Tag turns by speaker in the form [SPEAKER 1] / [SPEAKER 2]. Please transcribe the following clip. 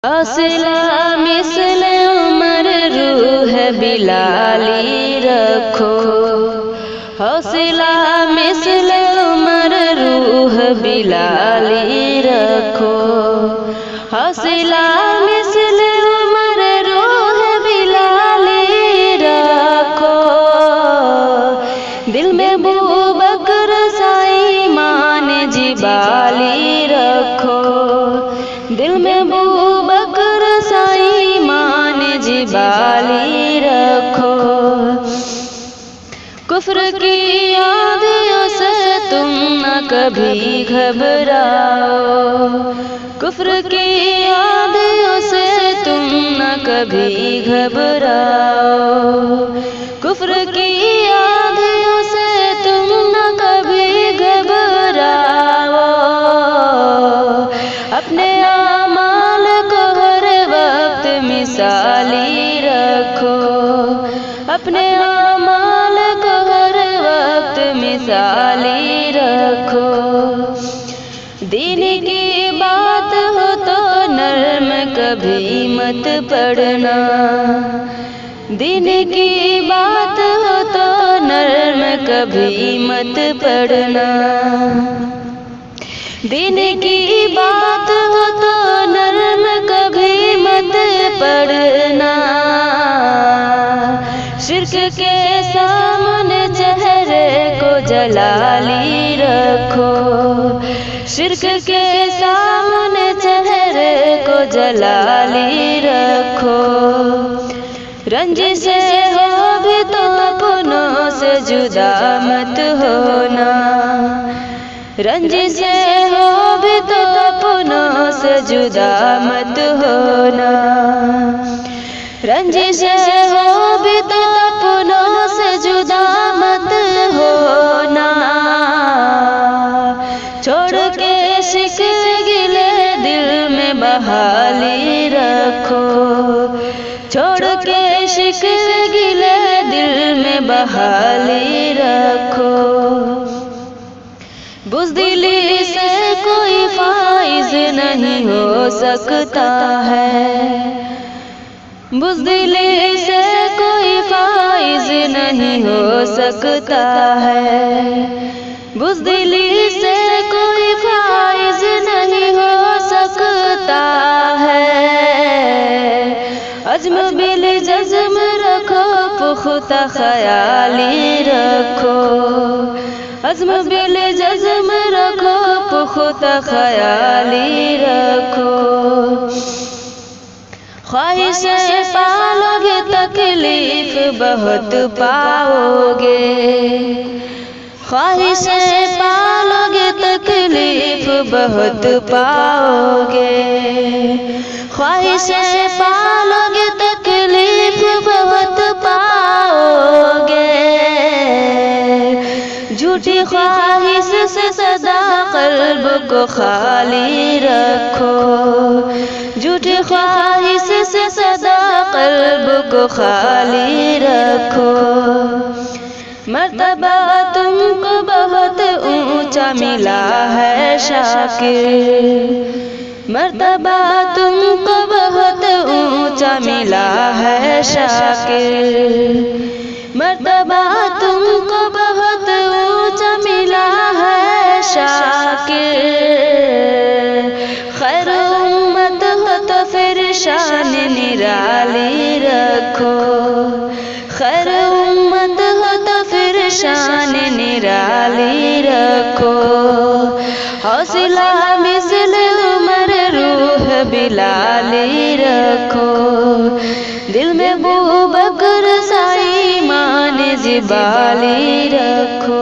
[SPEAKER 1] हौसला मिसल उमर रूह बिलाली रखो। हौसला मिसल उमर रूह बिलाली रखो। हौसला मिसल उमर रूह बिलाली रखो। दिल में बू बकर साई मान जिबाली रखो। दिल में बू बकर साई मान जिबाली रखो। कुफ्र की आंधियों से तुम न कभी घबराओ। कुफ्र की आंधियों से तुम न कभी घबराओ। कुफ्र की आंधियों से तुम न कभी घबराओ। अपने आमाल को हर वक्त मिसाली रखो। अपने आमाल को हर वक्त मिसाली रखो। दीन की बात हो तो नर्म कभी मत पड़ना। दीन की बात हो तो नर्म कभी मत पड़ना। दीन की बात हो तो नर्म कभी मत पड़ना। शिर्क के सामने चेहरे को जलाली रखो। शिर्क के सामने चेहरे को जलाली रखो। रंजिश से हो भी तो अपनों से जुदा मत होना। रंजिश से हो भी तो अपनों से जुदा मत होना। रंजिश से हो भी तो अपनों से जुदा मत होना। छोड़ के शिकवे गिले दिल में बहाली रखो। छोड़ के शिकवे गिले दिल में बहाली रखो। बुज़दिली से कोई फाइज नहीं हो सकता है। बुज़दिली से कोई फाइज नहीं हो सकता है। बुज़दिली से कोई फाइज नहीं हो सकता है। अज़्म बिल जज़्म रखो, पुख्ता ख़याली रखो। अज़्म बिल जज़्म रखो, पुख्ता ख़याली रखो। ख्वाहिशें पालोगे तकलीफ बहुत पाओगे। ख्वाहिशें पालोगे तकलीफ बहुत पाओगे। ख्वाहिशें पालोगे तकलीफ बहुत पाओगे। झूठी ख्वाहिश से सदा क़ल्ब को खाली रखो। झूठी ख्वाहिश से सदा क़ल्ब को खाली रखो। मर्तबा तुमको बहुत ऊंचा मिला है शाकिर। मर्तबा तुमको बहुत ऊंचा मिला है शाकिर। मर्तबा तुमको बहुत ऊंचा मिला है शाकिर। खैर उम्मत हो तो फिर शान निराली रखो। खैर उम्मत हो तो फिर शान निराली रखो। हौसला मिसल उमर रूह बिलाली रखो। दिल में बू बकर साई मान जिबाली रखो।